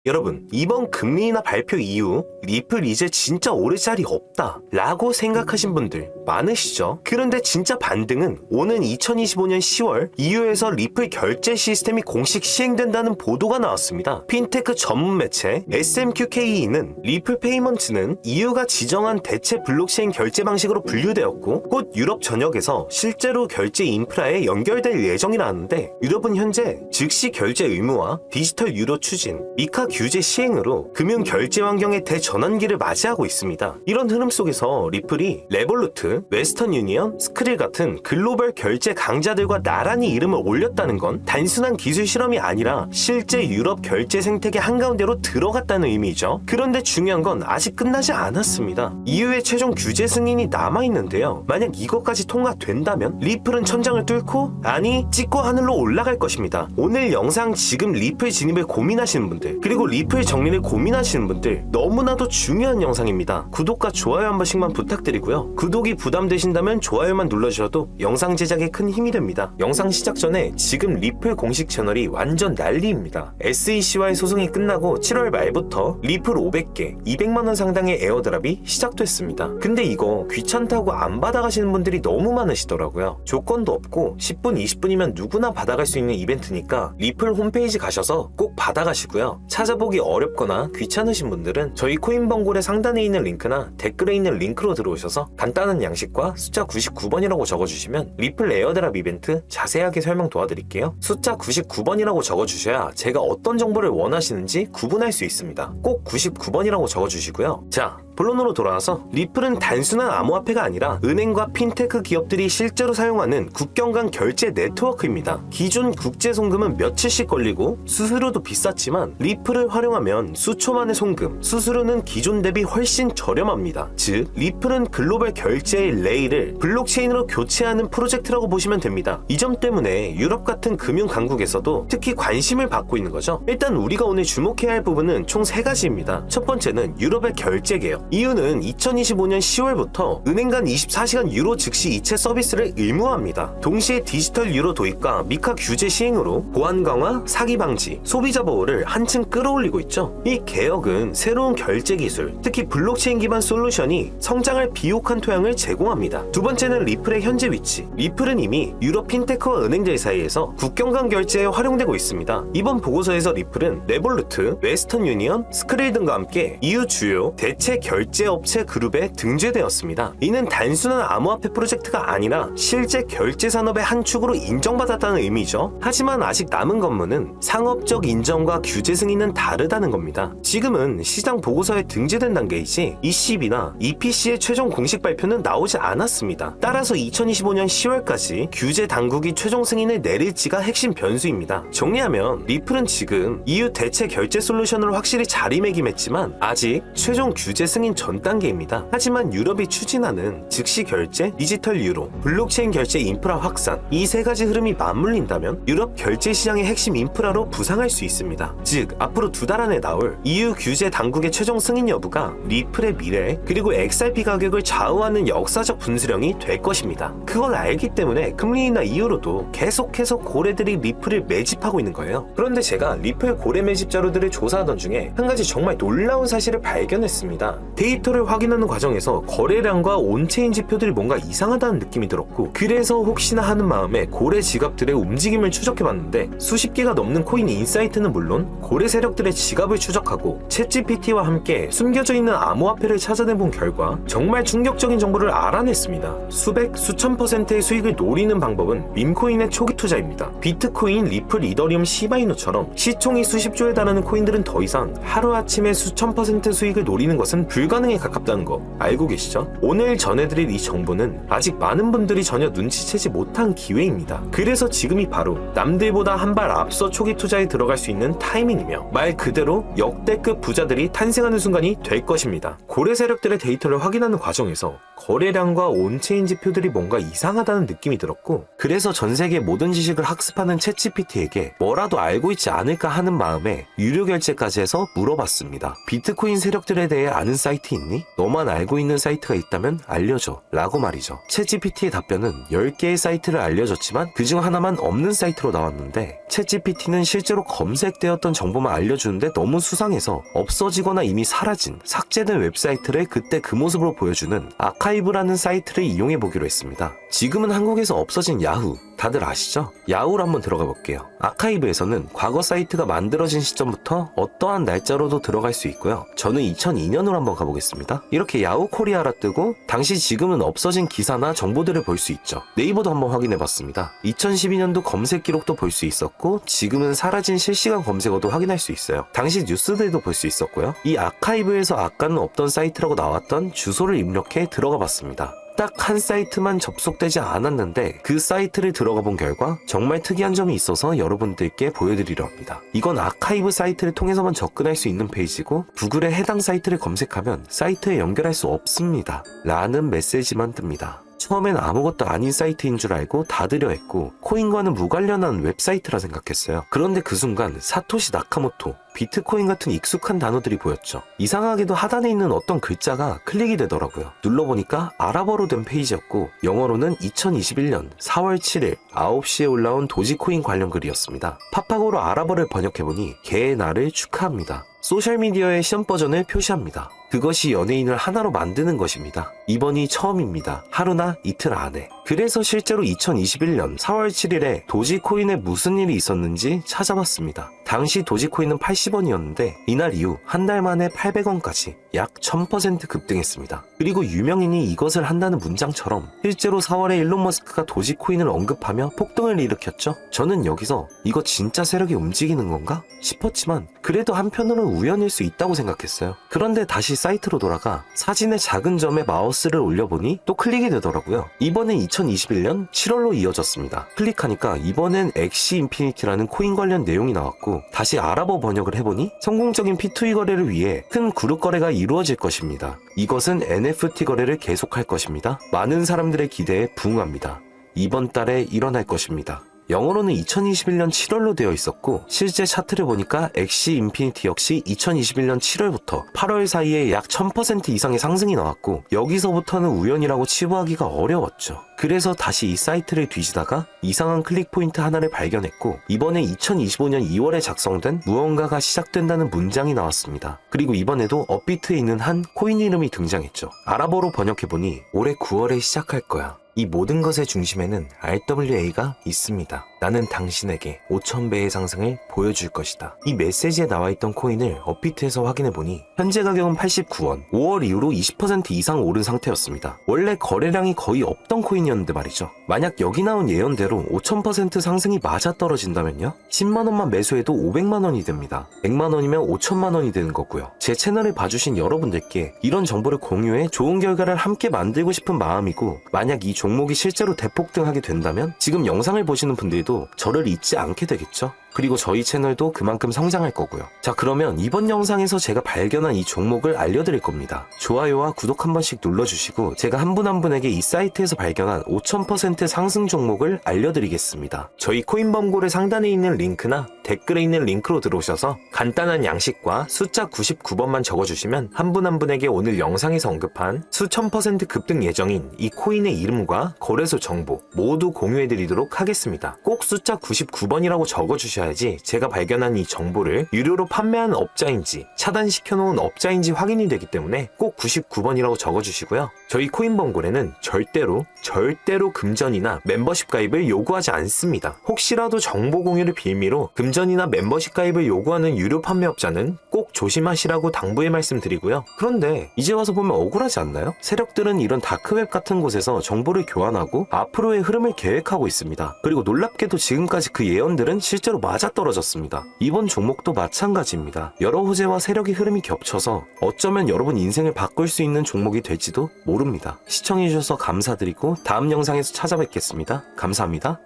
여러분, 이번 금리 인하 발표 이후 리플 이제 진짜 오를 자리 없다 라고 생각하신 분들 많으시죠? 그런데 진짜 반등은 오는 2025년 10월 EU에서 리플 결제 시스템이 공식 시행된다는 보도가 나왔습니다. 핀테크 전문 매체 SMQKE는 리플 페이먼트는 EU가 지정한 대체 블록체인 결제 방식으로 분류되었고 곧 유럽 전역에서 실제로 결제 인프라에 연결될 예정이라는데, 유럽은 현재 즉시 결제 의무화, 디지털 유로 추진, 미카 규제 시행으로 금융 결제 환경의 대전환기를 맞이하고 있습니다. 이런 흐름 속에서 리플이 레볼루트, 웨스턴 유니언, 스크릴 같은 글로벌 결제 강자들과 나란히 이름을 올렸다는 건 단순한 기술 실험이 아니라 실제 유럽 결제 생태계 한가운데로 들어갔다는 의미죠. 그런데 중요한 건 아직 끝나지 않았습니다. EU의 최종 규제 승인이 남아있는데요. 만약 이것까지 통과된다면 리플은 천장을 뚫고, 아니 찍고 하늘로 올라갈 것입니다. 오늘 영상 지금 리플 진입을 고민하시는 분들, 그리고 리플 정리를 고민하시는 분들 너무나도 중요한 영상입니다. 구독과 좋아요 한 번씩만 부탁드리고요. 구독이 부담되신다면 좋아요만 눌러주셔도 영상 제작에 큰 힘이 됩니다. 영상 시작 전에 지금 리플 공식 채널이 완전 난리입니다. SEC와의 소송이 끝나고 7월 말부터 리플 500개, 200만원 상당의 에어드랍이 시작됐습니다. 근데 이거 귀찮다고 안 받아가시는 분들이 너무 많으시더라고요. 조건도 없고 10분, 20분이면 누구나 받아갈 수 있는 이벤트니까 리플 홈페이지 가셔서 꼭 받아가시고요. 찾아보기 어렵거나 귀찮으신 분들은 저희 코인번골의 상단에 있는 링크나 댓글에 있는 링크로 들어오셔서 간단한 양식과 숫자 99번이라고 적어주시면 리플 에어드랍 이벤트 자세하게 설명 도와드릴게요. 숫자 99번이라고 적어주셔야 제가 어떤 정보를 원하시는지 구분할 수 있습니다. 꼭 99번이라고 적어주시고요. 자, 본론으로 돌아와서 리플은 단순한 암호화폐가 아니라 은행과 핀테크 기업들이 실제로 사용하는 국경 간 결제 네트워크입니다. 기존 국제 송금은 며칠씩 걸리고 수수료도 비쌌지만 리플을 활용하면 수초 만의 송금, 수수료는 기존 대비 훨씬 저렴합니다. 즉, 리플은 글로벌 결제의 레일을 블록체인으로 교체하는 프로젝트라고 보시면 됩니다. 이 점 때문에 유럽 같은 금융 강국에서도 특히 관심을 받고 있는 거죠. 일단 우리가 오늘 주목해야 할 부분은 총 3가지입니다. 첫 번째는 유럽의 결제 개혁. EU는 2025년 10월부터 은행 간 24시간 유로 즉시 이체 서비스를 의무화합니다. 동시에 디지털 유로 도입과 미카 규제 시행으로 보안 강화, 사기 방지, 소비자 보호를 한층 끌어올리고 있죠. 이 개혁은 새로운 결제 기술, 특히 블록체인 기반 솔루션이 성장할 비옥한 토양을 제공합니다. 두 번째는 리플의 현재 위치. 리플은 이미 유럽 핀테크와 은행들 사이에서 국경 간 결제에 활용되고 있습니다. 이번 보고서에서 리플은 레볼루트, 웨스턴 유니언, 스크릴 등과 함께 EU 주요 대체 결제 업체 그룹에 등재되었습니다. 이는 단순한 암호화폐 프로젝트가 아니라 실제 결제 산업의 한 축으로 인정받았다는 의미죠. 하지만 아직 남은 건물은 상업적 인정과 규제 승인은 다르다는 겁니다. 지금은 시장 보고서에 등재된 단계이지 ECB나 EPC의 최종 공식 발표는 나오지 않았습니다. 따라서 2025년 10월까지 규제 당국이 최종 승인을 내릴지가 핵심 변수입니다. 정리하면 리플은 지금 EU 대체 결제 솔루션을 확실히 자리매김했지만 아직 최종 규제 승인 전 단계입니다. 하지만 유럽이 추진하는 즉시 결제, 디지털 유로, 블록체인 결제 인프라 확산, 이 3가지 흐름이 맞물린다면 유럽 결제 시장의 핵심 인프라로 부상할 수 있습니다. 즉, 앞으로 2달 안에 나올 EU 규제 당국의 최종 승인 여부가 리플의 미래, 그리고 XRP 가격을 좌우하는 역사적 분수령이 될 것입니다. 그걸 알기 때문에 금리 인하 이후로도 계속해서 고래들이 리플을 매집하고 있는 거예요. 그런데 제가 리플 고래 매집 자료들을 조사하던 중에 한 가지 정말 놀라운 사실을 발견했습니다. 데이터를 확인하는 과정에서 거래량과 온체인 지표들이 뭔가 이상하다는 느낌이 들었고, 그래서 혹시나 하는 마음에 고래 지갑들의 움직임을 추적해봤는데 수십 개가 넘는 코인 인사이트는 물론 고래 세력들의 지갑을 추적하고 챗GPT와 함께 숨겨져 있는 암호화폐를 찾아내본 결과 정말 충격적인 정보를 알아냈습니다. 수백, 수천 %의 수익을 노리는 방법은 밈코인의 초기 투자입니다. 비트코인, 리플, 이더리움, 시바이누처럼 시총이 수십조에 달하는 코인들은 더 이상 하루아침에 수천 % 수익을 노리는 것은 불가능에 가깝다는 거 알고 계시죠? 오늘 전해드릴 이 정보는 아직 많은 분들이 전혀 눈치채지 못한 기회입니다. 그래서 지금이 바로 남들보다 한 발 앞서 초기 투자에 들어갈 수 있는 타이밍이며 말 그대로 역대급 부자들이 탄생하는 순간이 될 것입니다. 고래 세력들의 데이터를 확인하는 과정에서 거래량과 온체인 지표들이 뭔가 이상하다는 느낌이 들었고, 그래서 전 세계 모든 지식을 학습하는 챗GPT에게 뭐라도 알고 있지 않을까 하는 마음에 유료 결제까지 해서 물어봤습니다. 비트코인 세력들에 대해 아는 사이트 있니? 너만 알고 있는 사이트가 있다면 알려줘 라고 말이죠. 챗GPT의 답변은 10개의 사이트를 알려줬지만 그중 하나만 없는 사이트로 나왔는데, 챗GPT는 실제로 검색되었던 정보만 알려주는데 너무 수상해서 없어지거나 이미 사라진, 삭제된 웹사이트를 그때 그 모습으로 보여주는 아카이브라는 사이트를 이용해 보기로 했습니다. 지금은 한국에서 없어진 야후, 다들 아시죠? 야후로 한번 들어가 볼게요. 아카이브에서는 과거 사이트가 만들어진 시점부터 어떠한 날짜로도 들어갈 수 있고요. 저는 2002년으로 한번 가보겠습니다. 이렇게 야후 코리아라 뜨고 당시 지금은 없어진 기사나 정보들을 볼 수 있죠. 네이버도 한번 확인해 봤습니다. 2012년도 검색 기록도 볼 수 있었고, 지금은 사라진 실시간 검색어도 확인할 수 있어요. 당시 뉴스들도 볼 수 있었고요. 이 아카이브에서 아까는 없던 사이트라고 나왔던 주소를 입력해 들어가 봤습니다. 딱 한 사이트만 접속되지 않았는데 그 사이트를 들어가 본 결과 정말 특이한 점이 있어서 여러분들께 보여드리려 합니다. 이건 아카이브 사이트를 통해서만 접근할 수 있는 페이지고, 구글에 해당 사이트를 검색하면 사이트에 연결할 수 없습니다 라는 메시지만 뜹니다. 처음엔 아무것도 아닌 사이트인 줄 알고 닫으려 했고, 코인과는 무관련한 웹사이트라 생각했어요. 그런데 그 순간 사토시 나카모토, 비트코인 같은 익숙한 단어들이 보였죠. 이상하게도 하단에 있는 어떤 글자가 클릭이 되더라고요. 눌러보니까 아랍어로 된 페이지였고, 영어로는 2021년 4월 7일 9시에 올라온 도지코인 관련 글이었습니다. 팝하고로 아랍어를 번역해보니 개의 날을 축하합니다. 소셜미디어의 시험 버전을 표시합니다. 그것이 연예인을 하나로 만드는 것입니다. 이번이 처음입니다. 하루나 이틀 안에. 그래서 실제로 2021년 4월 7일에 도지코인에 무슨 일이 있었는지 찾아봤습니다. 당시 도지코인은 80원이었는데 이날 이후 한 달 만에 800원까지 약 1000% 급등했습니다. 그리고 유명인이 이것을 한다는 문장처럼 실제로 4월에 일론 머스크가 도지코인을 언급하며 폭등을 일으켰죠. 저는 여기서 이거 진짜 세력이 움직이는 건가 싶었지만, 그래도 한편으로는 우연일 수 있다고 생각했어요. 그런데 다시 사이트로 돌아가 사진의 작은 점에 마우스를 올려보니 또 클릭이 되더라고요. 이번엔 2021년 7월로 이어졌습니다. 클릭하니까 이번엔 엑시 인피니티라는 코인 관련 내용이 나왔고, 다시 아랍어 번역을 해보니 성공적인 P2E 거래를 위해 큰 그룹 거래가 이루어질 것입니다. 이것은 NFT 거래를 계속할 것입니다. 많은 사람들의 기대에 부응합니다. 이번 달에 일어날 것입니다. 영어로는 2021년 7월로 되어 있었고, 실제 차트를 보니까 엑시 인피니티 역시 2021년 7월부터 8월 사이에 약 1000% 이상의 상승이 나왔고, 여기서부터는 우연이라고 치부하기가 어려웠죠. 그래서 다시 이 사이트를 뒤지다가 이상한 클릭 포인트 하나를 발견했고, 이번에 2025년 2월에 작성된 무언가가 시작된다는 문장이 나왔습니다. 그리고 이번에도 업비트에 있는 한 코인 이름이 등장했죠. 아랍어로 번역해보니 올해 9월에 시작할 거야. 이 모든 것의 중심에는 RWA가 있습니다. 나는 당신에게 5000배의 상승을 보여줄 것이다. 이 메시지에 나와있던 코인을 업비트에서 확인해보니 현재 가격은 89원, 5월 이후로 20% 이상 오른 상태였습니다. 원래 거래량이 거의 없던 코인이었는데 말이죠. 만약 여기 나온 예언대로 5000% 상승이 맞아떨어진다면요? 10만원만 매수해도 500만원이 됩니다. 100만원이면 5천만원이 되는 거고요. 제 채널을 봐주신 여러분들께 이런 정보를 공유해 좋은 결과를 함께 만들고 싶은 마음이고, 만약 이 종목이 실제로 대폭등하게 된다면 지금 영상을 보시는 분들도 저를 잊지 않게 되겠죠? 그리고 저희 채널도 그만큼 성장할 거고요. 자, 그러면 이번 영상에서 제가 발견한 이 종목을 알려드릴 겁니다. 좋아요와 구독 한 번씩 눌러주시고 제가 한 분 한 분에게 이 사이트에서 발견한 5000% 상승 종목을 알려드리겠습니다. 저희 코인범고래 상단에 있는 링크나 댓글에 있는 링크로 들어오셔서 간단한 양식과 숫자 99번만 적어주시면 한 분 한 분에게 오늘 영상에서 언급한 수천 % 급등 예정인 이 코인의 이름과 거래소 정보 모두 공유해드리도록 하겠습니다. 꼭 숫자 99번이라고 적어주셔야 지 제가 발견한 이 정보를 유료로 판매하는 업자인지 차단시켜놓은 업자인지 확인이 되기 때문에 꼭 99번이라고 적어주시고요. 저희 코인범고래는 절대로 금전이나 멤버십 가입을 요구하지 않습니다. 혹시라도 정보 공유를 빌미로 금전이나 멤버십 가입을 요구하는 유료 판매업자는 꼭 조심하시라고 당부의 말씀드리고요. 그런데 이제 와서 보면 억울하지 않나요? 세력들은 이런 다크웹 같은 곳에서 정보를 교환하고 앞으로의 흐름을 계획하고 있습니다. 그리고 놀랍게도 지금까지 그 예언들은 실제로 맞아떨어졌습니다. 이번 종목도 마찬가지입니다. 여러 호재와 세력의 흐름이 겹쳐서 어쩌면 여러분 인생을 바꿀 수 있는 종목이 될지도 모릅니다. 시청해주셔서 감사드리고 다음 영상에서 찾아뵙겠습니다. 감사합니다.